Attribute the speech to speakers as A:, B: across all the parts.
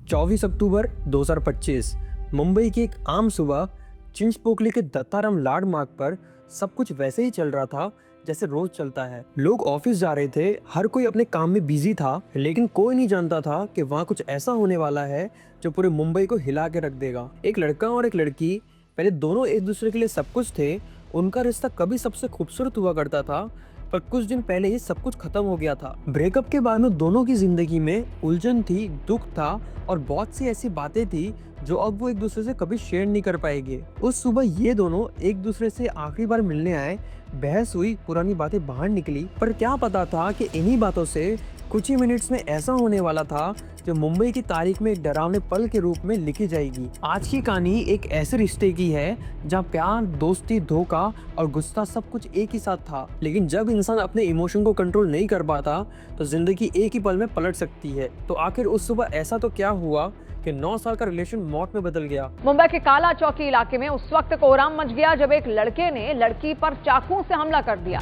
A: चौबीस अक्टूबर 2025 मुंबई की एक आम सुबह चिंचपोकली के दत्ताराम लाड मार्ग पर सब कुछ वैसे ही चल रहा था जैसे रोज चलता है। लोग ऑफिस जा रहे थे, हर कोई अपने काम में बिजी था, लेकिन कोई नहीं जानता था कि वहाँ कुछ ऐसा होने वाला है जो पूरे मुंबई को हिला के रख देगा। एक लड़का और एक लड़की, पहले दोनों एक दूसरे के लिए सब कुछ थे। उनका रिश्ता कभी सबसे खूबसूरत हुआ करता था, पर कुछ दिन पहले ही सब कुछ खत्म हो गया था। ब्रेकअप के बाद में दोनों की जिंदगी में उलझन थी, दुख था और बहुत सी ऐसी बातें थी जो अब वो एक दूसरे से कभी शेयर नहीं कर पाएंगे। उस सुबह ये दोनों एक दूसरे से आखिरी बार मिलने आए, बहस हुई, पुरानी बातें बाहर निकली, पर क्या पता था कि इन्हीं बातों से कुछ ही मिनट्स में ऐसा होने वाला था जो मुंबई की तारीख में एक डरावने पल के रूप में लिखी जाएगी। आज की कहानी एक ऐसे रिश्ते की है जहाँ प्यार, दोस्ती, धोखा और गुस्सा सब कुछ एक ही साथ था, लेकिन जब इंसान अपने इमोशन को कंट्रोल नहीं कर पाता तो जिंदगी एक ही पल में पलट सकती है। तो आखिर उस सुबह ऐसा तो क्या हुआ कि 9 साल का रिलेशन मौत में बदल गया।
B: मुंबई के काला चौकी इलाके में उस वक्त कोहराम मच गया जब एक लड़के ने लड़की पर चाकू से हमला कर दिया।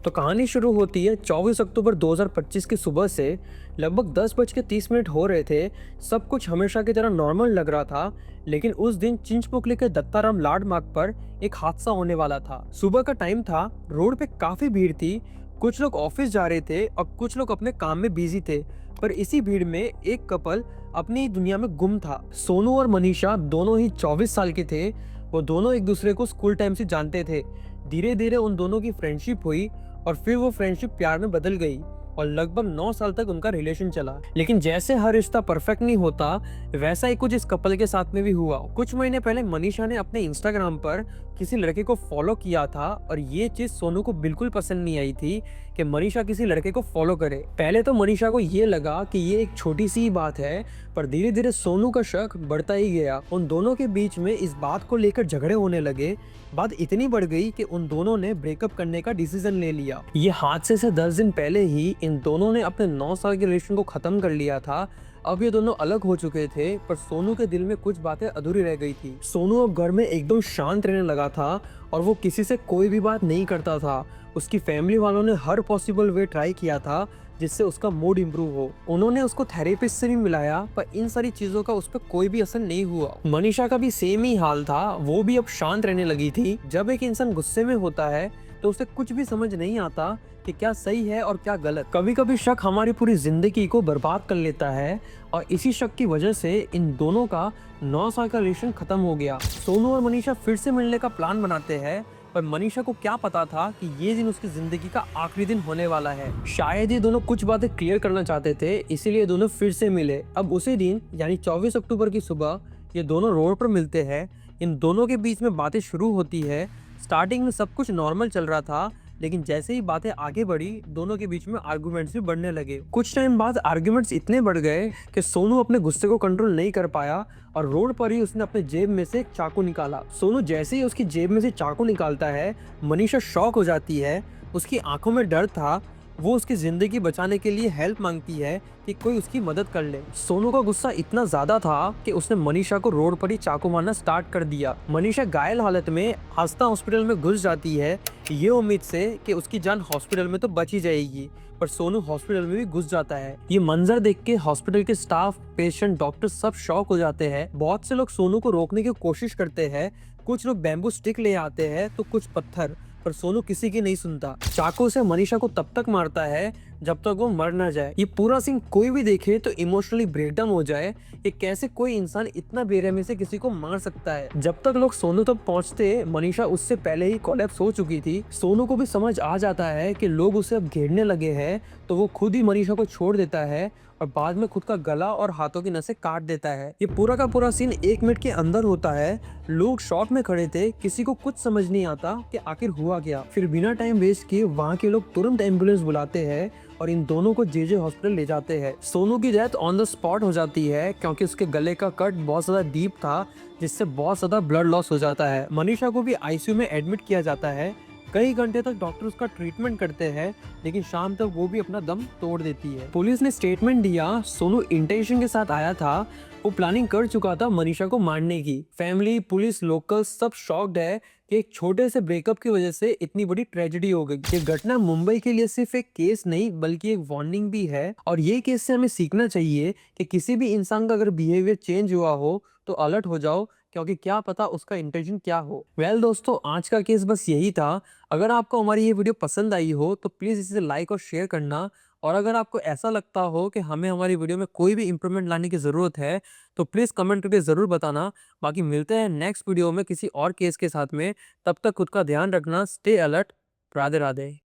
A: तो कहानी शुरू होती है 24 अक्टूबर 2025 की सुबह से। लगभग 10:30 हो रहे थे। सब कुछ हमेशा की तरह नॉर्मल लग रहा था, लेकिन उस दिन चिंचपोकली के दत्ताराम लाड मार्ग पर एक हादसा होने वाला था। सुबह का टाइम था, रोड पे काफी भीड़ थी। कुछ लोग ऑफिस जा रहे थे और कुछ लोग अपने काम में बिजी थे, पर इसी भीड़ में एक कपल अपनी दुनिया में गुम था। सोनू और मनीषा दोनों ही 24 साल के थे। वो दोनों एक दूसरे को स्कूल टाइम से जानते थे। धीरे धीरे उन दोनों की फ्रेंडशिप हुई और फिर वो फ्रेंडशिप प्यार में बदल गई और लगभग 9 साल तक उनका रिलेशन चला। लेकिन जैसे हर रिश्ता परफेक्ट नहीं होता, वैसा ही कुछ इस कपल के साथ में भी हुआ। कुछ महीने पहले मनीषा ने अपने इंस्टाग्राम पर किसी लड़के को फॉलो किया था और ये चीज सोनू को बिल्कुल पसंद नहीं आई थी कि मनीषा किसी लड़के को फॉलो करे। पहले तो मनीषा को ये लगा कि ये एक छोटी सी बात है, पर धीरे धीरे सोनू का शक बढ़ता ही गया। उन दोनों के बीच में इस बात को लेकर झगड़े होने लगे। बात इतनी बढ़ गई कि उन दोनों ने ब्रेकअप करने का डिसीजन ले लिया। ये हादसे से 10 दिन पहले ही इन दोनों ने अपने 9 साल के रिलेशन को खत्म कर लिया था। अब ये दोनों अलग हो चुके थे, पर सोनू के दिल में कुछ बातें अधूरी रह गई थी। सोनू अब घर में एकदम शांत रहने लगा था और वो किसी से कोई भी बात नहीं करता था। उसकी फैमिली वालों ने हर पॉसिबल वे ट्राई किया था जिससे उसका मूड इम्प्रूव हो। उन्होंने उसको थेरेपिस्ट से भी मिलाया, पर इन सारी चीजों का उस पर कोई भी असर नहीं हुआ। मनीषा का भी सेम ही हाल था, वो भी अब शांत रहने लगी थी। जब एक इंसान गुस्से में होता है तो उसे कुछ भी समझ नहीं आता कि क्या सही है और क्या गलत। कभी कभी शक हमारी पूरी जिंदगी को बर्बाद कर लेता है और इसी शक की वजह से इन दोनों का 9 साल का रिलेशन खत्म हो गया। सोनू और मनीषा फिर से मिलने का प्लान बनाते हैं, पर मनीषा को क्या पता था कि ये दिन उसकी जिंदगी का आखिरी दिन होने वाला है। शायद ये दोनों कुछ बातें क्लियर करना चाहते थे, इसीलिए दोनों फिर से मिले। अब उसी दिन यानी 24 अक्टूबर की सुबह ये दोनों रोड पर मिलते हैं। इन दोनों के बीच में बातें शुरू होती है। स्टार्टिंग में सब कुछ नॉर्मल चल रहा था, लेकिन जैसे ही बातें आगे बढ़ी, दोनों के बीच में आर्गुमेंट्स भी बढ़ने लगे। कुछ टाइम बाद आर्गुमेंट्स इतने बढ़ गए कि सोनू अपने गुस्से को कंट्रोल नहीं कर पाया और रोड पर ही उसने अपने जेब में से एक चाकू निकाला। सोनू जैसे ही उसकी जेब में से चाकू निकालता है, मनीषा शॉक हो जाती है। उसकी आंखों में डर था। वो उसकी जिंदगी बचाने के लिए हेल्प मांगती है कि कोई उसकी मदद कर ले। सोनू का गुस्सा इतना ज्यादा था कि उसने मनीषा को रोड पर ही चाकू मारना स्टार्ट कर दिया। मनीषा घायल हालत में आस्था हॉस्पिटल में घुस जाती है, ये उम्मीद से कि उसकी जान हॉस्पिटल में तो बच ही जाएगी, पर सोनू हॉस्पिटल में भी घुस जाता है। ये मंजर देख के हॉस्पिटल के स्टाफ, पेशेंट, डॉक्टर सब शॉक हो जाते हैं। बहुत से लोग सोनू को रोकने की कोशिश करते हैं। कुछ लोग बैम्बू स्टिक ले आते हैं तो कुछ पत्थर, पर सोनू किसी की नहीं सुनता। चाकू से मनीषा को तब तक मारता है जब तक वो मर ना जाए। ये पूरा सीन कोई भी देखे तो इमोशनली ब्रेकडाउन हो जाए कि कैसे कोई इंसान इतना बेरहमी से किसी को मार सकता है। जब तक लोग सोनू तक पहुंचते, मनीषा उससे पहले ही कोलैप्स हो चुकी थी। सोनू को भी समझ आ जाता है कि लोग उसे अब घेरने लगे हैं, तो वो खुद ही मनीषा को छोड़ देता है और बाद में खुद का गला और हाथों की नसें काट देता है। ये पूरा का पूरा सीन 1 मिनट के अंदर होता है। लोग शॉक में खड़े थे, किसी को कुछ समझ नहीं आता कि आखिर हुआ क्या। फिर बिना टाइम वेस्ट किए वहाँ के लोग तुरंत एम्बुलेंस बुलाते हैं और इन दोनों को जेजे हॉस्पिटल ले जाते हैं। सोनू की डेथ ऑन द स्पॉट हो जाती है क्योंकि उसके गले का कट बहुत ज्यादा डीप था, जिससे बहुत ज्यादा ब्लड लॉस हो जाता है। मनीषा को भी आईसीयू में एडमिट किया जाता है। कई घंटे तक डॉक्टर उसका ट्रीटमेंट करते हैं, लेकिन शाम तक वो भी अपना दम तोड़ देती है। पुलिस ने स्टेटमेंट दिया, सोनू इंटेंशन के साथ आया था, वो प्लानिंग कर चुका था मनीषा को मारने की। फैमिली, पुलिस, लोकल सब शॉक्ड है कि एक छोटे से ब्रेकअप की वजह से इतनी बड़ी ट्रेजेडी हो गई। ये घटना मुंबई के लिए सिर्फ एक केस नहीं बल्कि एक वार्निंग भी है, और ये केस से हमें सीखना चाहिए कि किसी भी इंसान का अगर बिहेवियर चेंज हुआ हो तो अलर्ट हो जाओ, क्योंकि क्या पता उसका इंटेंशन क्या हो। दोस्तों, आज का केस बस यही था। अगर आपको हमारी ये वीडियो पसंद आई हो तो प्लीज़ इसे लाइक और शेयर करना, और अगर आपको ऐसा लगता हो कि हमें हमारी वीडियो में कोई भी इंप्रूवमेंट लाने की ज़रूरत है तो प्लीज़ कमेंट करके ज़रूर बताना। बाकी मिलते हैं नेक्स्ट वीडियो में किसी और केस के साथ में। तब तक खुद का ध्यान रखना। Stay alert. राधे राधे।